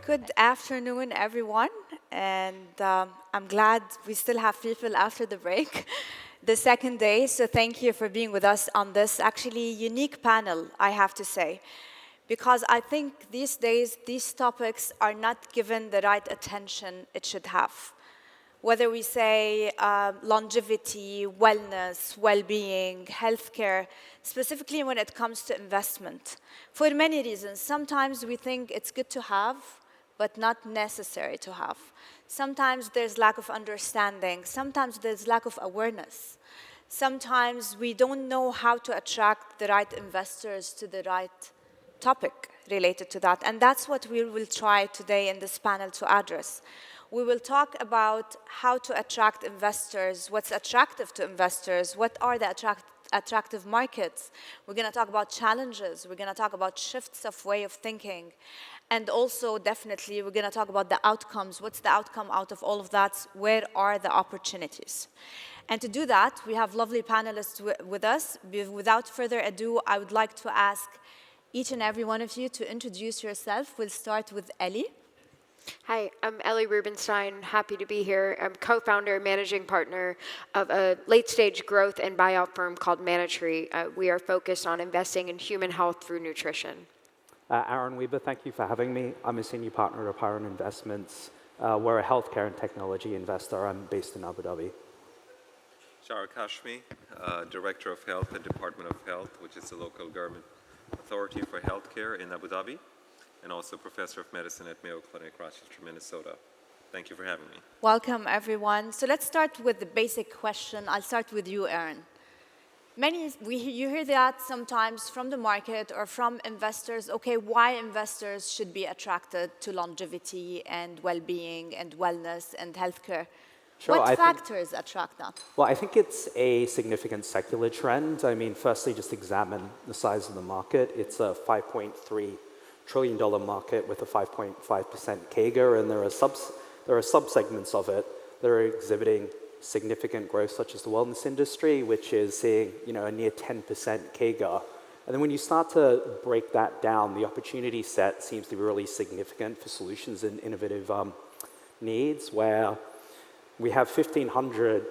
Good afternoon, everyone. And I'm glad we still have people after the break, the second day. So thank you for being with us on this actually unique panel, I have to say. Because I think these days, these topics are not given the right attention it should have. Whether we say longevity, wellness, well-being, healthcare, specifically when it comes to investment, for many reasons. Sometimes we think it's good to have, but not necessary to have. Sometimes there's lack of understanding. Sometimes there's lack of awareness. Sometimes we don't know how to attract the right investors to the right topic related to that. And that's what we will try today in this panel to address. We will talk about how to attract investors, what's attractive to investors, what are the attractive markets. We're going to talk about challenges. We're going to talk about shifts of way of thinking. And also, definitely, we're going to talk about the outcomes. What's the outcome out of all of that? Where are the opportunities? And to do that, we have lovely panelists with us. Without further ado, I would like to ask each and every one of you to introduce yourself. We'll start with Ellie. Hi, I'm Ellie Rubenstein. Happy to be here. I'm co-founder and managing partner of a late-stage growth and buyout firm called Manitree. We are focused on investing in human health through nutrition. Aaron Weber, thank you for having me. I'm a senior partner of Hiron Investments. We're a healthcare and technology investor. I'm based in Abu Dhabi. Shahar Kashmi, Director of Health at Department of Health, which is the local government authority for healthcare in Abu Dhabi, and also Professor of Medicine at Mayo Clinic, Rochester, Minnesota. Thank you for having me. Welcome, everyone. So let's start with the basic question. I'll start with you, Aaron. You hear that sometimes from the market or from investors, okay, why investors should be attracted to longevity and well-being and wellness and healthcare. Sure, what factors attract that? Well, I think it's a significant secular trend. I mean, firstly, just examine the size of the market. It's a $5.3 trillion market with a 5.5% CAGR, and there are subsegments of it that are exhibiting significant growth, such as the wellness industry, which is seeing a near 10% CAGR. And then when you start to break that down, the opportunity set seems to be really significant for solutions and innovative needs, where we have 1,500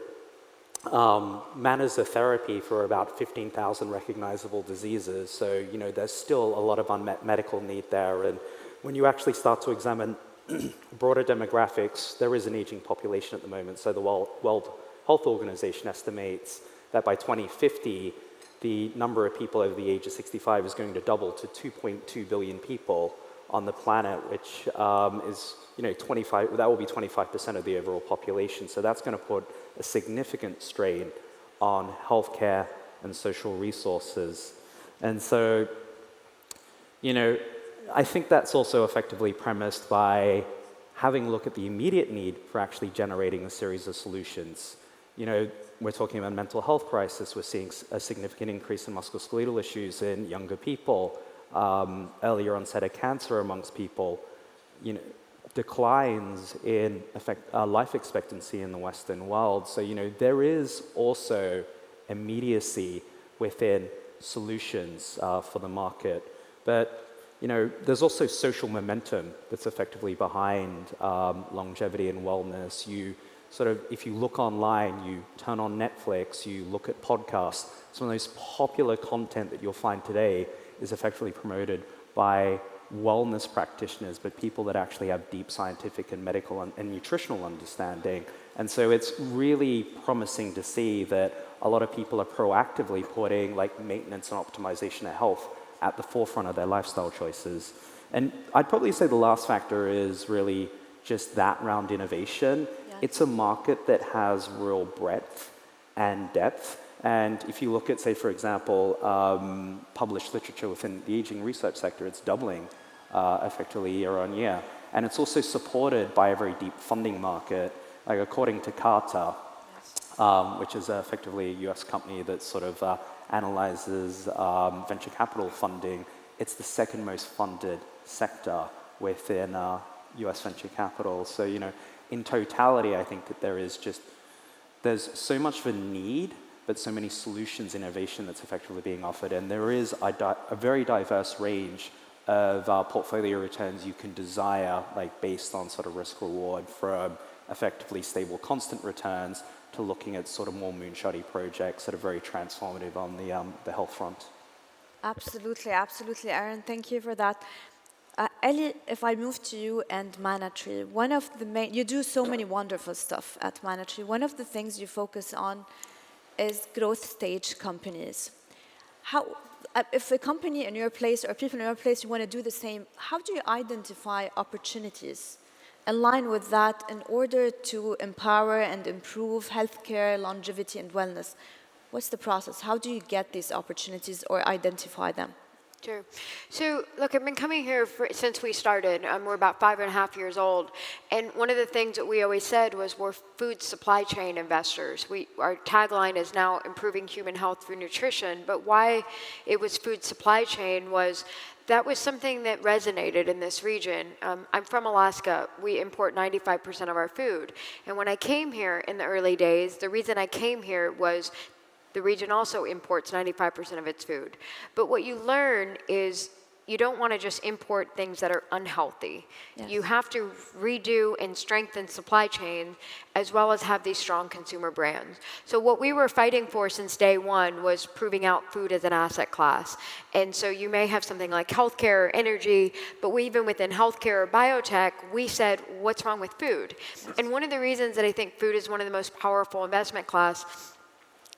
manners of therapy for about 15,000 recognizable diseases. So, there's still a lot of unmet medical need there. And when you actually start to examine broader demographics, there is an aging population at the moment. So the World Health Organization estimates that by 2050, the number of people over the age of 65 is going to double to 2.2 billion people on the planet, which is, that will be 25% of the overall population. So that's going to put a significant strain on healthcare and social resources. And so, I think that's also effectively premised by having a look at the immediate need for actually generating a series of solutions. We're talking about mental health crisis. We're seeing a significant increase in musculoskeletal issues in younger people, earlier onset of cancer amongst people, declines in life expectancy in the Western world. So, there is also immediacy within solutions for the market. But there's also social momentum that's effectively behind longevity and wellness. If you look online, you turn on Netflix, you look at podcasts, some of the most popular content that you'll find today is effectively promoted by wellness practitioners, but people that actually have deep scientific and medical and nutritional understanding. And so it's really promising to see that a lot of people are proactively putting maintenance and optimization of health at the forefront of their lifestyle choices. And I'd probably say the last factor is really just that around innovation. Yeah. It's a market that has real breadth and depth. And if you look at, say, for example, published literature within the aging research sector, it's doubling effectively year on year. And it's also supported by a very deep funding market. According to Carta, which is effectively a US company that analyzes venture capital funding, it's the second most funded sector within US venture capital. So, in totality, I think that there's so much of a need, but so many solutions, innovation that's effectively being offered. And there is a very diverse range of portfolio returns you can desire, like based on sort of risk reward, from effectively stable constant returns to looking at sort of more moonshotty projects that are very transformative on the health front. Absolutely, absolutely, Aaron. Thank you for that. Ellie, if I move to you and Manatree, one of the main, you do so many wonderful stuff at Manatree. One of the things you focus on is growth stage companies. How, if a company in your place or people in your place you want to do the same, how do you identify opportunities in line with that in order to empower and improve healthcare, longevity, and wellness? What's the process? How do you get these opportunities or identify them? Sure. So, look, I've been coming here since we started. We're about 5.5 years old. And one of the things that we always said was we're food supply chain investors. Our tagline is now improving human health through nutrition. But why it was food supply chain was that was something that resonated in this region. I'm from Alaska. We import 95% of our food. And when I came here in the early days, the reason I came here was the region also imports 95% of its food. But what you learn is you don't want to just import things that are unhealthy. Yes. You have to redo and strengthen supply chain as well as have these strong consumer brands. So what we were fighting for since day one was proving out food as an asset class. And so you may have something like healthcare, energy, but even within healthcare or biotech, we said, what's wrong with food? Yes. And one of the reasons that I think food is one of the most powerful investment class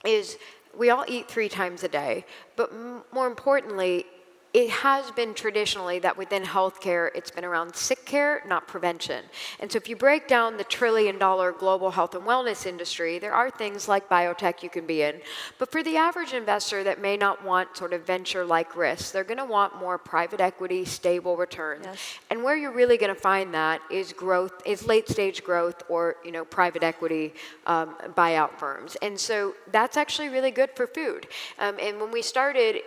is we all eat 3 times a day, but more importantly, it has been traditionally that within healthcare, it's been around sick care, not prevention. And so if you break down the $1 trillion global health and wellness industry, there are things like biotech you can be in. But for the average investor that may not want sort of venture-like risks, they're going to want more private equity, stable returns. Yes. And where you're really going to find that is growth, is late-stage growth or private equity buyout firms. And so that's actually really good for food. And when we started,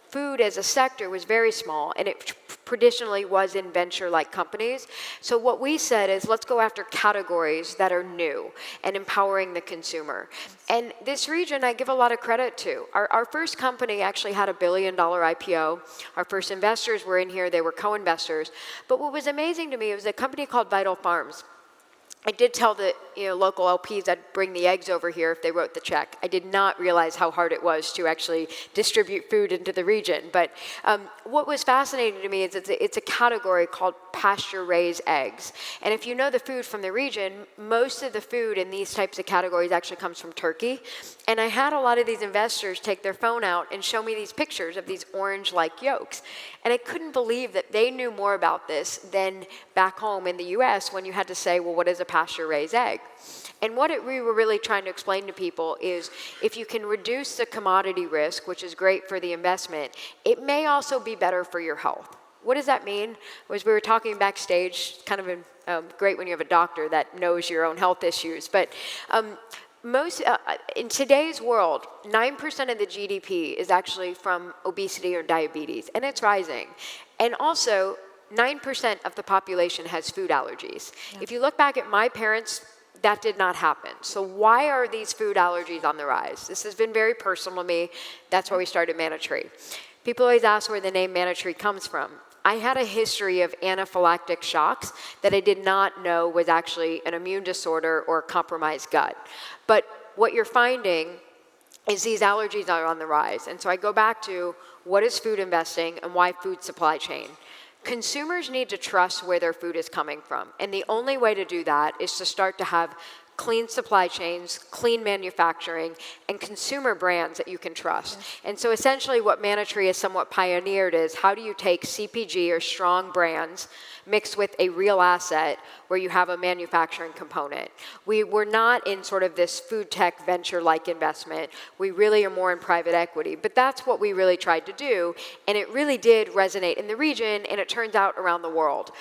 food as a sector was very small, and it traditionally was in venture-like companies. So what we said is, let's go after categories that are new and empowering the consumer. And this region I give a lot of credit to. Our first company actually had $1 billion IPO. Our first investors were in here. They were co-investors. But what was amazing to me was a company called Vital Farms. I did tell the local LPs I'd bring the eggs over here if they wrote the check. I did not realize how hard it was to actually distribute food into the region. But what was fascinating to me is it's a category called pasture-raised eggs. And if you know the food from the region, most of the food in these types of categories actually comes from Turkey. And I had a lot of these investors take their phone out and show me these pictures of these orange-like yolks. And I couldn't believe that they knew more about this than back home in the US when you had to say, well, what is a pasture-raised egg? And what we were really trying to explain to people is if you can reduce the commodity risk, which is great for the investment, it may also be better for your health. What does that mean? Was we were talking backstage, kind of great when you have a doctor that knows your own health issues, but in today's world, 9% of the GDP is actually from obesity or diabetes, and it's rising. And also, 9% of the population has food allergies. Yeah. If you look back at my parents, that did not happen. So why are these food allergies on the rise? This has been very personal to me. That's why we started Manatree. People always ask where the name Manatree comes from. I had a history of anaphylactic shocks that I did not know was actually an immune disorder or a compromised gut. But what you're finding is these allergies are on the rise. And so I go back to what is food investing and why food supply chain. Consumers need to trust where their food is coming from. And the only way to do that is to start to have clean supply chains, clean manufacturing, and consumer brands that you can trust. Yes. And so essentially what Manatree has somewhat pioneered is how do you take CPG or strong brands mixed with a real asset where you have a manufacturing component. We're not in sort of this food tech venture-like investment. We really are more in private equity. But that's what we really tried to do, and it really did resonate in the region, and it turns out around the world.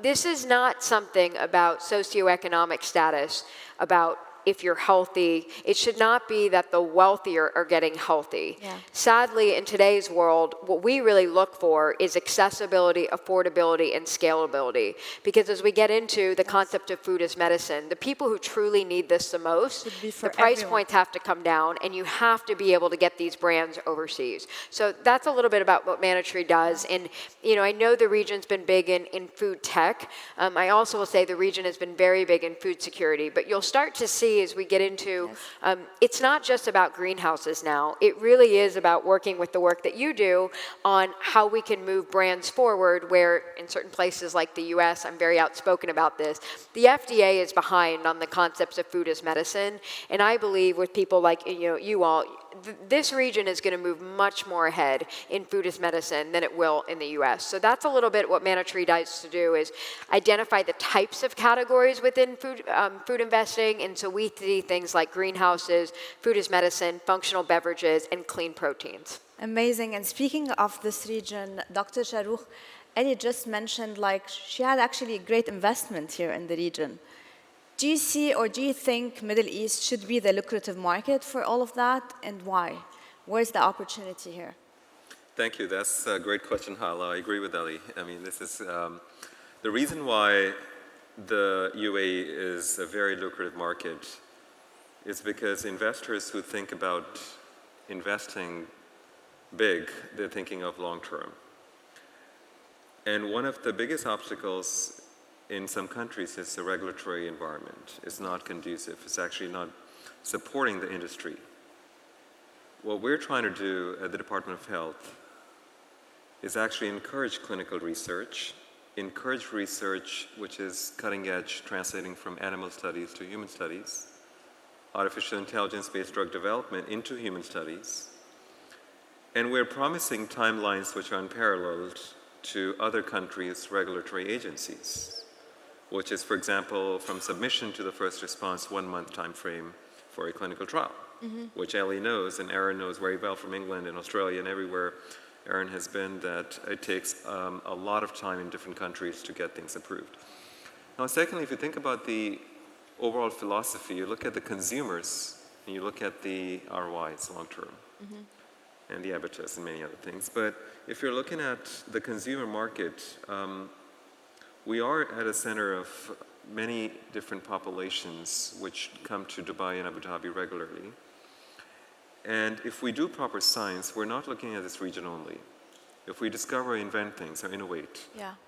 This is not something about socioeconomic status, about if you're healthy. It should not be that the wealthier are getting healthy. Yeah. Sadly, in today's world, what we really look for is accessibility, affordability, and scalability. Because as we get into the concept of food as medicine, the people who truly need this the most, Should be the for price everyone. points have to come down, and you have to be able to get these brands overseas. So that's a little bit about what Manatree does. And I know the region's been big in food tech. I also will say the region has been very big in food security. But you'll start to see as we get into, it's not just about greenhouses now. It really is about working with the work that you do on how we can move brands forward, where in certain places like the US, I'm very outspoken about this, the FDA is behind on the concepts of food as medicine. And I believe with people like you all, this region is going to move much more ahead in food as medicine than it will in the US. So that's a little bit what Manatree tries to do, is identify the types of categories within food investing. And so we see things like greenhouses, food as medicine, functional beverages, and clean proteins. Amazing. And speaking of this region, Dr. Shahrukh, Ellie just mentioned she had actually a great investment here in the region. Do you see or do you think Middle East should be the lucrative market for all of that, and why? Where's the opportunity here? Thank you. That's a great question, Hala. I agree with Ali. I mean, this is the reason why the UAE is a very lucrative market is because investors who think about investing big, they're thinking of long term. And one of the biggest obstacles in some countries is the regulatory environment. It's not conducive. It's actually not supporting the industry. What we're trying to do at the Department of Health is actually encourage clinical research, encourage research which is cutting edge, translating from animal studies to human studies, artificial intelligence-based drug development into human studies. And we're promising timelines which are unparalleled to other countries' regulatory agencies, which is, for example, from submission to the first response, 1 month time frame for a clinical trial, which Ellie knows and Aaron knows very well from England and Australia and everywhere Aaron has been, that it takes a lot of time in different countries to get things approved. Now, secondly, if you think about the overall philosophy, you look at the consumers and you look at the ROIs long term, and the habitus and many other things. But if you're looking at the consumer market, we are at a center of many different populations which come to Dubai and Abu Dhabi regularly. And if we do proper science, we're not looking at this region only. If we discover, invent things, or innovate,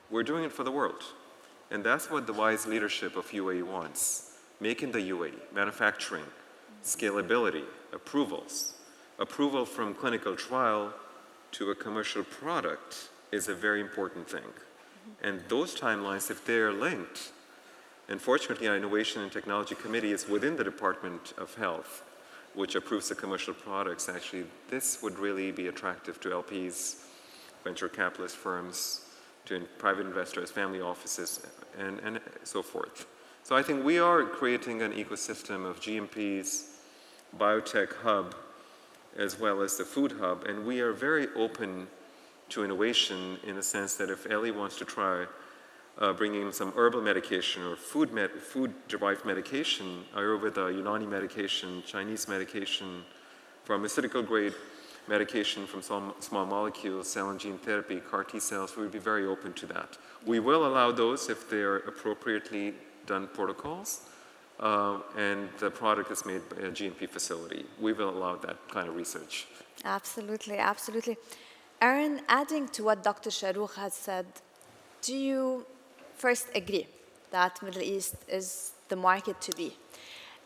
we're doing it for the world. And that's what the wise leadership of UAE wants. Make in the UAE, manufacturing, scalability, approvals. Approval from clinical trial to a commercial product is a very important thing. And those timelines, if they're linked, and fortunately our Innovation and Technology Committee is within the Department of Health, which approves the commercial products, actually this would really be attractive to LPs, venture capitalist firms, to private investors, family offices, and so forth. So I think we are creating an ecosystem of GMPs, biotech hub, as well as the food hub, and we are very open to innovation in the sense that if Ellie wants to try bringing in some herbal medication or food-derived medication, Ayurveda, Unani medication, Chinese medication, pharmaceutical-grade medication from small molecules, cell and gene therapy, CAR T cells, we would be very open to that. We will allow those if they're appropriately done protocols, and the product is made by a GMP facility. We will allow that kind of research. Absolutely, absolutely. Aaron, adding to what Dr. Shahrukh has said, do you first agree that Middle East is the market to be?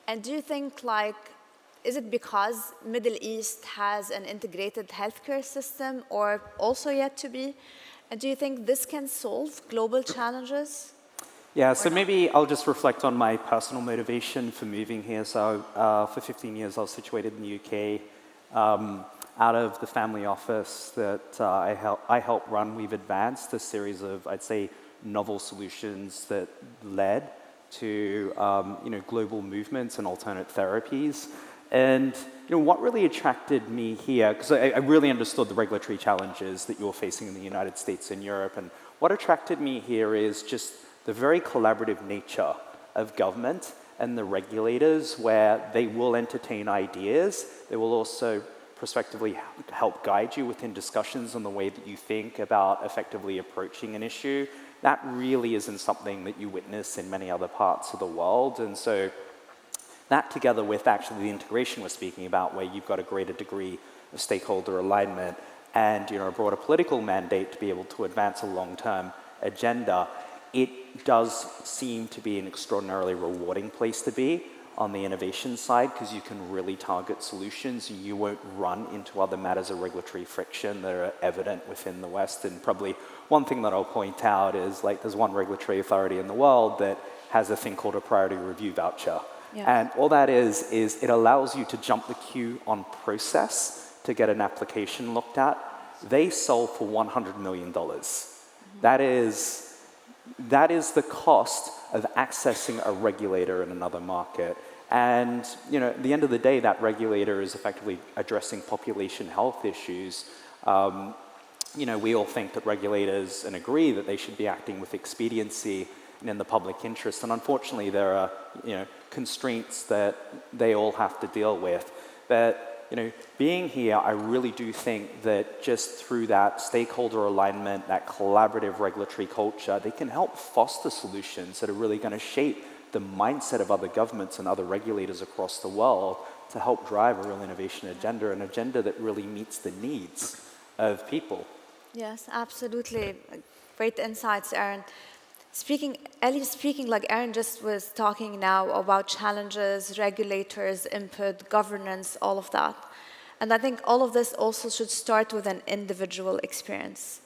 And do you think, is it because Middle East has an integrated healthcare system or also yet to be? And do you think this can solve global challenges? Yeah, so maybe I'll just reflect on my personal motivation for moving here. So for 15 years, I was situated in the UK. Out of the family office that I helped run, we've advanced a series of, I'd say, novel solutions that led to global movements and alternate therapies. And what really attracted me here, because I really understood the regulatory challenges that you're facing in the United States and Europe, and what attracted me here is just the very collaborative nature of government and the regulators, where they will entertain ideas. They will also prospectively help guide you within discussions on the way that you think about effectively approaching an issue. That really isn't something that you witness in many other parts of the world. And so that, together with actually the integration we're speaking about, where you've got a greater degree of stakeholder alignment and a broader political mandate to be able to advance a long-term agenda, it does seem to be an extraordinarily rewarding place to be on the innovation side, because you can really target solutions. You won't run into other matters of regulatory friction that are evident within the West. And probably one thing that I'll point out is, like, there's one regulatory authority in the world that has a thing called a priority review voucher. Yeah. And all that is it allows you to jump the queue on process to get an application looked at. They sold for $100 million. That is the cost of accessing a regulator in another market. And at the end of the day, that regulator is effectively addressing population health issues. We all think that regulators and agree that they should be acting with expediency and in the public interest. And unfortunately, there are constraints that they all have to deal with. But being here, I really do think that just through that stakeholder alignment, that collaborative regulatory culture, they can help foster solutions that are really going to shape the mindset of other governments and other regulators across the world to help drive a real innovation agenda, an agenda that really meets the needs of people. Yes, absolutely. Great insights, Aaron. Ellie, speaking like Aaron just was talking now about challenges, regulators, input, governance, all of that. And I think all of this also should start with an individual experience.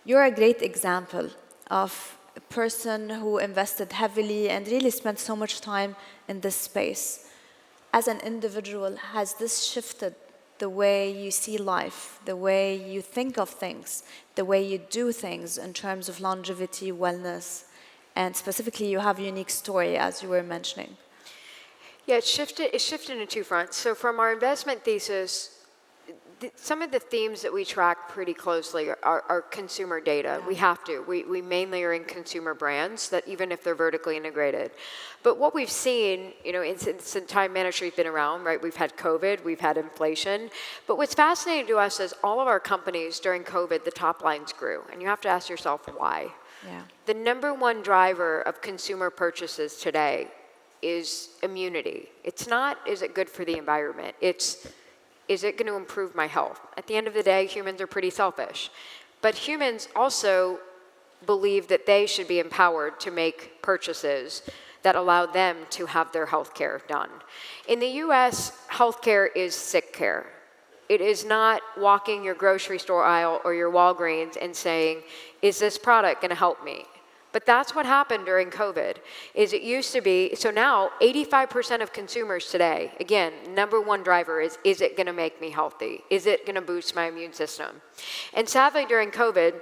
You're a great example of a person who invested heavily and really spent so much time in this space. As an individual, has this shifted the way you see life, the way you think of things, the way you do things in terms of longevity, wellness? And specifically, you have a unique story, as you were mentioning. Yeah, it's shifted in two fronts. So from our investment thesis, some of the themes that we track pretty closely are consumer data. Yeah. We have to. We mainly are in consumer brands, that even if they're vertically integrated. But what we've seen, since the time Manatree's been around, right? We've had COVID, we've had inflation. But what's fascinating to us is all of our companies during COVID, the top lines grew. And you have to ask yourself why. Yeah. The number one driver of consumer purchases today is immunity. It's not, is it good for the environment? It's, is it going to improve my health? At the end of the day, humans are pretty selfish. But humans also believe that they should be empowered to make purchases that allow them to have their health care done. In the US, health care is sick care. It is not walking your grocery store aisle or your Walgreens and saying, is this product going to help me? But that's what happened during COVID, is it used to be, so now 85% of consumers today, again, number one driver is it going to make me healthy? Is it going to boost my immune system? And sadly, during COVID,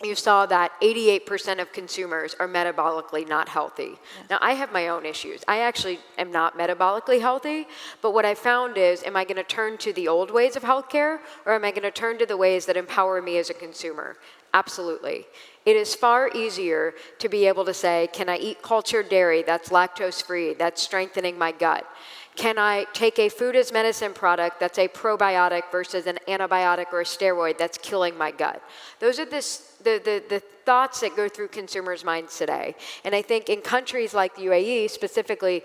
you saw that 88% of consumers are metabolically not healthy. Yes. Now, I have my own issues. I actually am not metabolically healthy, but what I found is, am I going to turn to the old ways of healthcare, or am I going to turn to the ways that empower me as a consumer? Absolutely. It is far easier to be able to say, can I eat cultured dairy that's lactose-free, that's strengthening my gut? Can I take a food as medicine product that's a probiotic versus an antibiotic or a steroid that's killing my gut? Those are the thoughts that go through consumers' minds today. And I think in countries like the UAE specifically,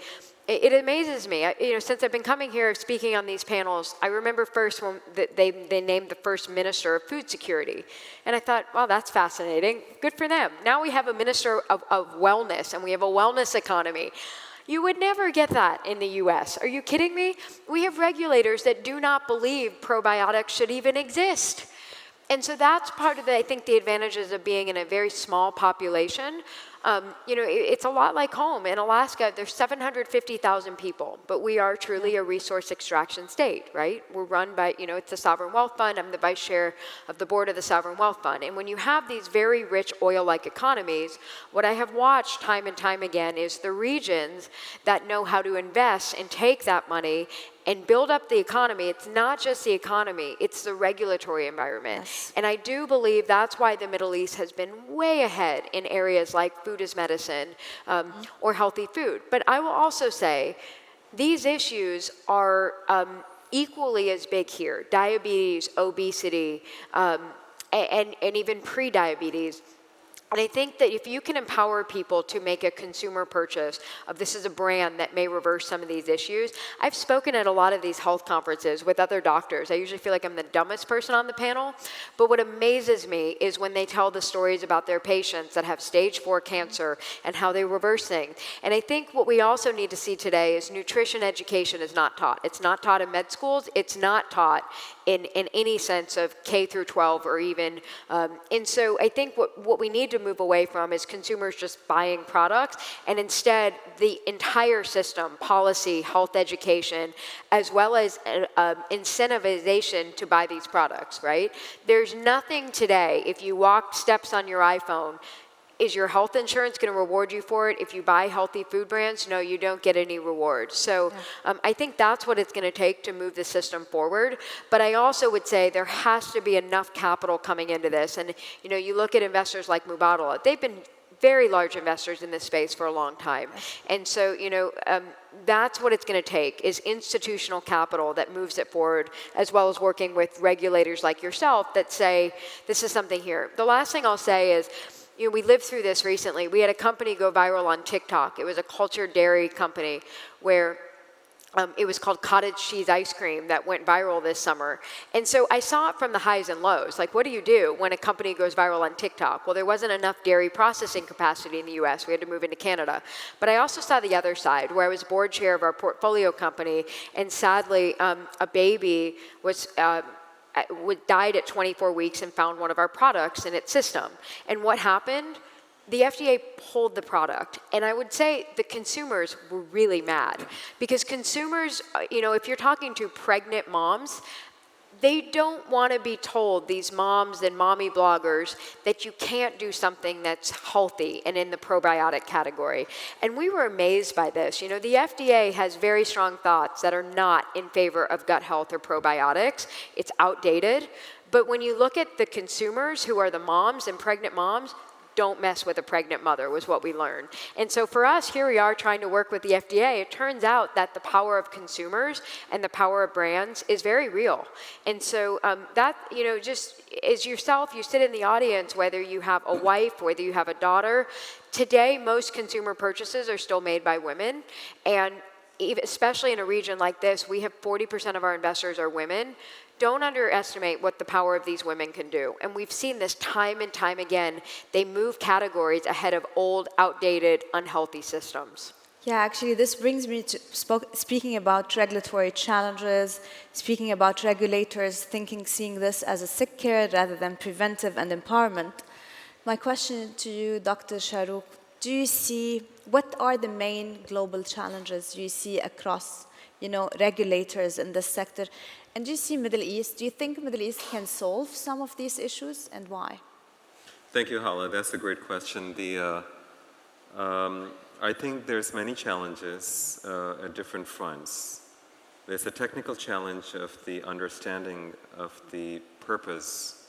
it amazes me. Since I've been coming here speaking on these panels, I remember first when they named the first minister of food security. And I thought, wow, that's fascinating. Good for them. Now we have a minister of wellness, and we have a wellness economy. You would never get that in the US. Are you kidding me? We have regulators that do not believe probiotics should even exist. And so that's part of I think the advantages of being in a very small population. It's a lot like home. In Alaska, there's 750,000 people, but we are truly a resource extraction state, right? We're run by, it's the Sovereign Wealth Fund. I'm the vice chair of the board of the Sovereign Wealth Fund. And when you have these very rich oil-like economies, what I have watched time and time again is the regions that know how to invest and take that money and build up the economy, it's not just the economy, it's the regulatory environment. Yes. And I do believe that's why the Middle East has been way ahead in areas like food as medicine or healthy food. But I will also say these issues are equally as big here. Diabetes, obesity, and even pre-diabetes. And I think that if you can empower people to make a consumer purchase of this is a brand that may reverse some of these issues. I've spoken at a lot of these health conferences with other doctors. I usually feel like I'm the dumbest person on the panel. But what amazes me is when they tell the stories about their patients that have stage 4 cancer and how they reverse things. And I think what we also need to see today is nutrition education is not taught. It's not taught in med schools. It's not taught in any sense of K through 12 or even. And so I think what we need to move away from is consumers just buying products, and instead the entire system, policy, health education, as well as incentivization to buy these products, right? There's nothing today, if you walk steps on your iPhone, is your health insurance going to reward you for it? If you buy healthy food brands, no, you don't get any reward. So I think that's what it's going to take to move the system forward. But I also would say there has to be enough capital coming into this. And you look at investors like Mubadala, they've been very large investors in this space for a long time. And so, that's what it's going to take, is institutional capital that moves it forward, as well as working with regulators like yourself that say, this is something here. The last thing I'll say is, we lived through this recently. We had a company go viral on TikTok. It was a cultured dairy company where it was called cottage cheese ice cream that went viral this summer. And so I saw it from the highs and lows. Like, what do you do when a company goes viral on TikTok? Well, there wasn't enough dairy processing capacity in the US. We had to move into Canada. But I also saw the other side, where I was board chair of our portfolio company, and sadly, a baby was died at 24 weeks and found one of our products in its system. And what happened? The FDA pulled the product. And I would say the consumers were really mad. Because consumers, if you're talking to pregnant moms, they don't want to be told, these moms and mommy bloggers, that you can't do something that's healthy and in the probiotic category. And we were amazed by this. The FDA has very strong thoughts that are not in favor of gut health or probiotics. It's outdated. But when you look at the consumers, who are the moms and pregnant moms, don't mess with a pregnant mother, was what we learned. And so for us, here we are trying to work with the FDA. It turns out that the power of consumers and the power of brands is very real. And so just as yourself, you sit in the audience, whether you have a wife, whether you have a daughter, today most consumer purchases are still made by women. And especially in a region like this, we have 40% of our investors are women. Don't underestimate what the power of these women can do. And we've seen this time and time again. They move categories ahead of old, outdated, unhealthy systems. Yeah, actually, this brings me to speaking about regulatory challenges, speaking about regulators seeing this as a sick care rather than preventive and empowerment. My question to you, Dr. Shahrukh, do you see, what are the main global challenges you see across, regulators in this sector? And do you see Middle East? Do you think Middle East can solve some of these issues, and why? Thank you, Hala. That's a great question. I think there's many challenges at different fronts. There's a technical challenge of the understanding of the purpose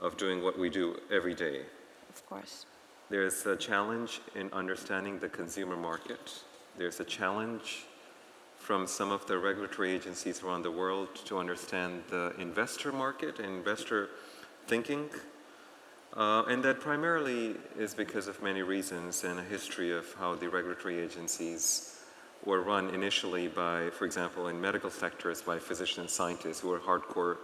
of doing what we do every day. Of course. There's a challenge in understanding the consumer market. There's a challenge from some of the regulatory agencies around the world to understand the investor market and investor thinking. And that primarily is because of many reasons and a history of how the regulatory agencies were run initially by, for example, in medical sectors, by physicians and scientists who were hardcore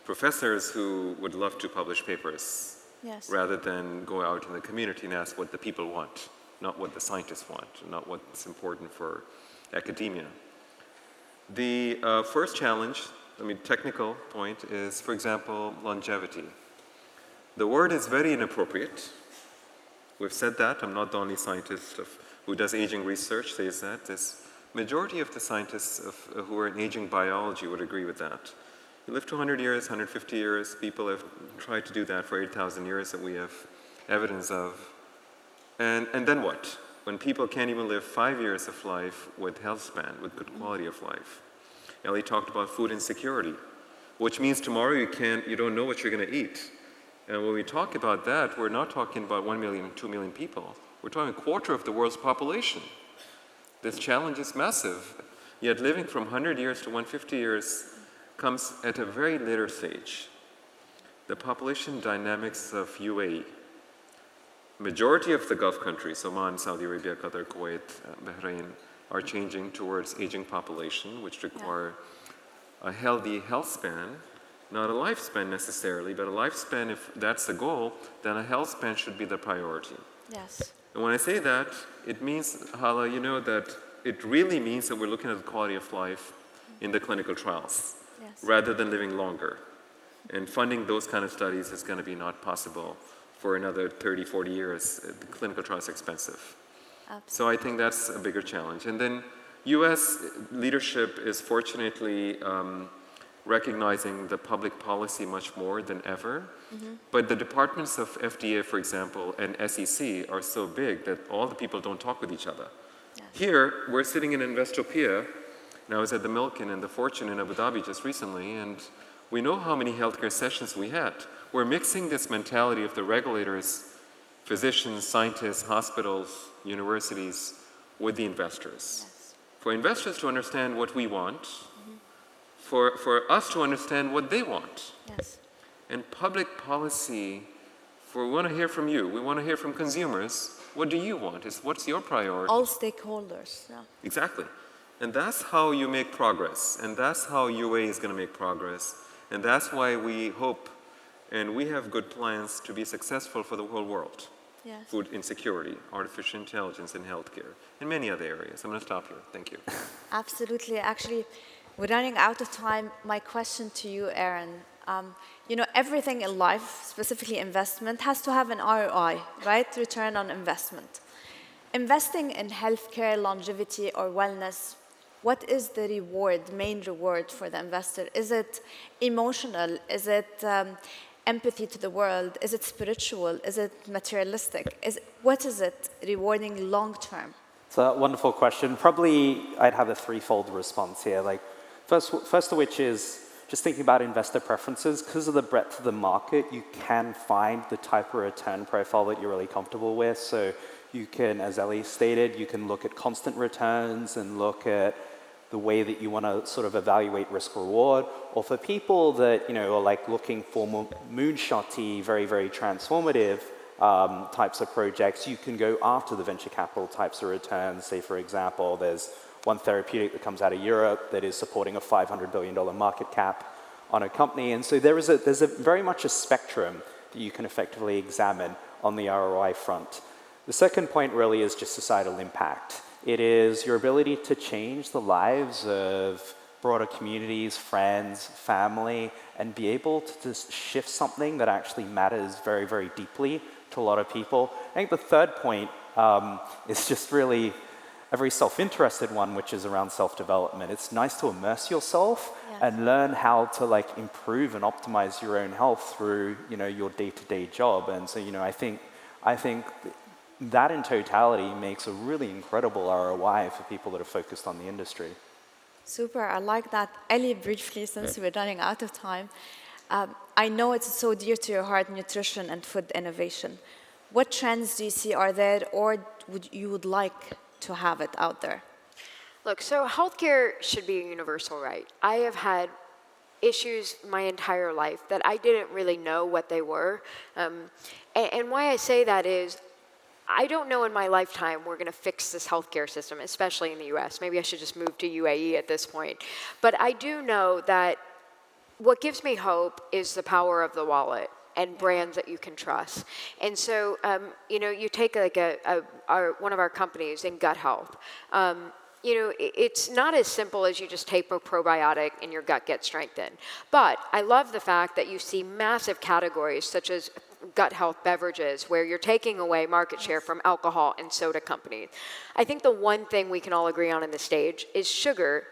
professors who would love to publish papers. Yes. Rather than go out in the community and ask what the people want, not what the scientists want, not what's important for academia. The first challenge, technical point, is, for example, longevity. The word is very inappropriate. We've said that. I'm not the only scientist who does aging research says that. This majority of the scientists who are in aging biology would agree with that. You live to 100 years, 150 years. People have tried to do that for 8,000 years that we have evidence of. And then what? When people can't even live 5 years of life with health span, with good quality of life. Ellie talked about food insecurity, which means tomorrow you don't know what you're going to eat. And when we talk about that, we're not talking about 1 million, 2 million people. We're talking a quarter of the world's population. This challenge is massive. Yet living from 100 years to 150 years comes at a very later stage. The population dynamics of UAE. Majority of the Gulf countries, Oman, Saudi Arabia, Qatar, Kuwait, Bahrain, are changing towards aging population, which require a healthy health span, not a lifespan necessarily, but a lifespan, if that's the goal, then a health span should be the priority. Yes. And when I say that, it means, Hala, you know that it really means that we're looking at the quality of life in the clinical trials, rather than living longer. And funding those kind of studies is going to be not possible for another 30, 40 years. The clinical trials are expensive. Absolutely. So I think that's a bigger challenge. And then US leadership is fortunately recognizing the public policy much more than ever. But the departments of FDA, for example, and SEC are so big that all the people don't talk with each other. Here, we're sitting in Investopia, and I was at the Milken and the Fortune in Abu Dhabi just recently, and we know how many healthcare sessions we had. We're mixing this mentality of the regulators, physicians, scientists, hospitals, universities, with the investors. For investors to understand what we want, for us to understand what they want. And public policy, we want to hear from you. We want to hear from consumers. What do you want? What's your priority? All stakeholders. Yeah. Exactly. And that's how you make progress. And that's how UAE is going to make progress. And that's why we hope and we have good plans to be successful for the whole world. Food insecurity, artificial intelligence in healthcare, and many other areas. I'm going to stop here. Thank you. Absolutely. Actually, we're running out of time. My question to you, Aaron, you know, everything in life, specifically investment, has to have an ROI, right? Return on investment. Investing in healthcare, longevity, or wellness, what is the reward, main reward for the investor? Is it emotional? Is it empathy to the world? Is it spiritual? Is it materialistic? What is it rewarding long term? It's a wonderful question. Probably I'd have a threefold response here. Like, first of which is just thinking about investor preferences. Because of the breadth of the market, you can find the type of return profile that you're really comfortable with. So you can, as Ellie stated, you can look at constant returns and look at the way that you want to sort of evaluate risk reward. Or for people that, you know, are like looking for more moonshotty, very, very transformative types of projects, you can go after the venture capital types of returns. Say, for example, there's one therapeutic that comes out of Europe that is supporting a $500 billion market cap on a company. And so there's a very much a spectrum that you can effectively examine on the ROI front. The second point really is just societal impact. It is your ability to change the lives of broader communities, friends, family, and be able to just shift something that actually matters very, very deeply to a lot of people. I think the third point is just really a very self-interested one, which is around self-development. It's nice to immerse yourself and learn how to like improve and optimize your own health through, you know, your day-to-day job. And so, you know, I think that in totality makes a really incredible ROI for people that are focused on the industry. Super, I like that. Ellie, briefly, since we're running out of time, I know it's so dear to your heart, nutrition and food innovation. What trends do you see are there, or you would like to have it out there? Look, so healthcare should be a universal right. I have had issues my entire life that I didn't really know what they were. And why I say that is, I don't know in my lifetime we're going to fix this healthcare system, especially in the US. Maybe I should just move to UAE at this point. But I do know that what gives me hope is the power of the wallet and brands that you can trust. And so, you know, you take like one of our companies in gut health. You know, it's not as simple as you just take a probiotic and your gut gets strengthened. But I love the fact that you see massive categories such as gut health beverages where you're taking away market share from alcohol and soda companies. I think the one thing we can all agree on in the stage is sugar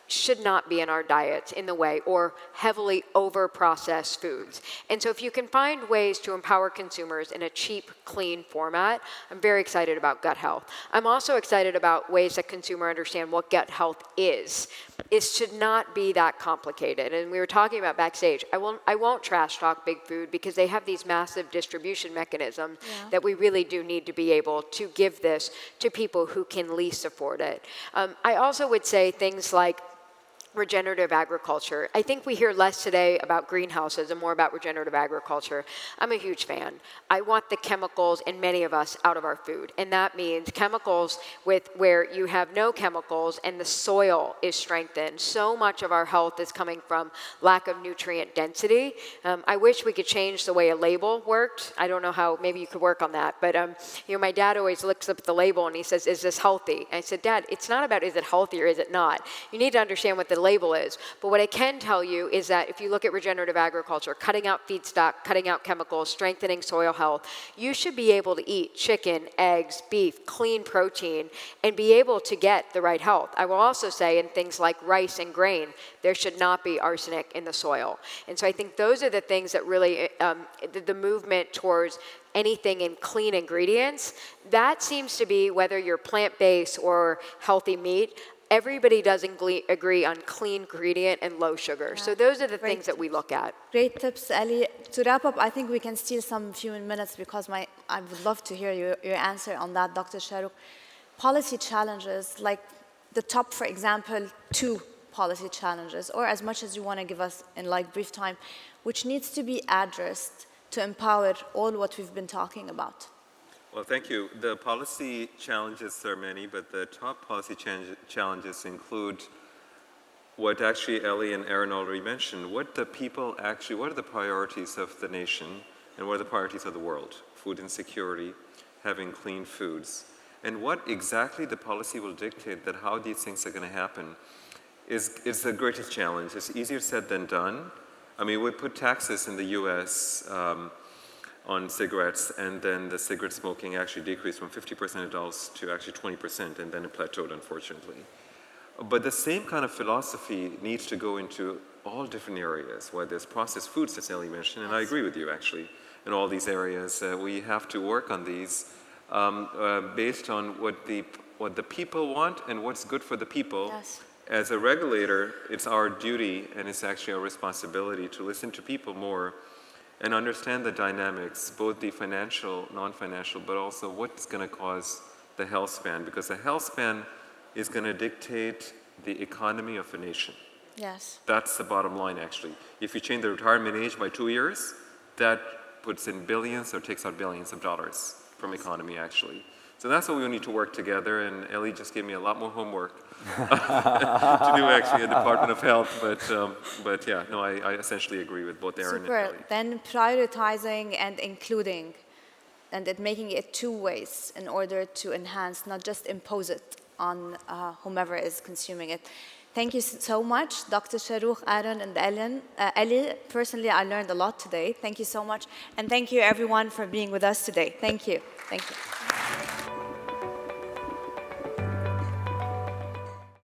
should not be in our diets in the way, or heavily over-processed foods. And so if you can find ways to empower consumers in a cheap, clean format, I'm very excited about gut health. I'm also excited about ways that consumers understand what gut health is. It should not be that complicated. And we were talking about backstage, I won't trash talk big food because they have these massive distribution mechanisms that we really do need to be able to give this to people who can least afford it. I also would say things like regenerative agriculture. I think we hear less today about greenhouses and more about regenerative agriculture. I'm a huge fan. I want the chemicals, and many of us, out of our food. And that means chemicals where you have no chemicals and the soil is strengthened. So much of our health is coming from lack of nutrient density. I wish we could change the way a label worked. I don't know how, maybe you could work on that. But my dad always looks up at the label and he says, "Is this healthy?" And I said, "Dad, it's not about is it healthy or is it not. You need to understand what the label is." But what I can tell you is that if you look at regenerative agriculture, cutting out feedstock, cutting out chemicals, strengthening soil health, you should be able to eat chicken, eggs, beef, clean protein, and be able to get the right health. I will also say in things like rice and grain, there should not be arsenic in the soil. And so I think those are the things that really, the movement towards anything in clean ingredients, that seems to be whether you're plant-based or healthy meat, everybody does agree on clean ingredient and low sugar. So those are the things that we look at. Great tips, Ellie. To wrap up, I think we can steal some few minutes because I would love to hear your answer on that, Dr. Shahrukh. Policy challenges, like the top, for example, 2 policy challenges, or as much as you want to give us in like brief time, which needs to be addressed to empower all what we've been talking about. Well, thank you. The policy challenges are many, but the top policy challenges include what actually Ellie and Aaron already mentioned. What are the priorities of the nation and what are the priorities of the world? Food insecurity, having clean foods. And what exactly the policy will dictate that how these things are going to happen is the greatest challenge. It's easier said than done. I mean, we put taxes in the US on cigarettes, and then the cigarette smoking actually decreased from 50% adults to actually 20%, and then it plateaued, unfortunately. But the same kind of philosophy needs to go into all different areas, whether it's processed foods, as Ellie mentioned, and I agree with you, actually, in all these areas. We have to work on these based on what the people want and what's good for the people. Yes. As a regulator, it's our duty and it's actually our responsibility to listen to people more and understand the dynamics, both the financial, non-financial, but also what's going to cause the health span, because the health span is going to dictate the economy of a nation. Yes. That's the bottom line, actually. If you change the retirement age by 2 years, that puts in billions or takes out billions of dollars from economy, actually. So that's what we need to work together, and Ellie just gave me a lot more homework to do actually in Department of Health, but yeah, no, I essentially agree with both Aaron and Ellie. Then prioritizing and including, and making it 2 ways in order to enhance, not just impose it on whomever is consuming it. Thank you so much, Dr. Shahrukh, Aaron, and Ellie. Personally, I learned a lot today. Thank you so much. And thank you, everyone, for being with us today. Thank you. Thank you.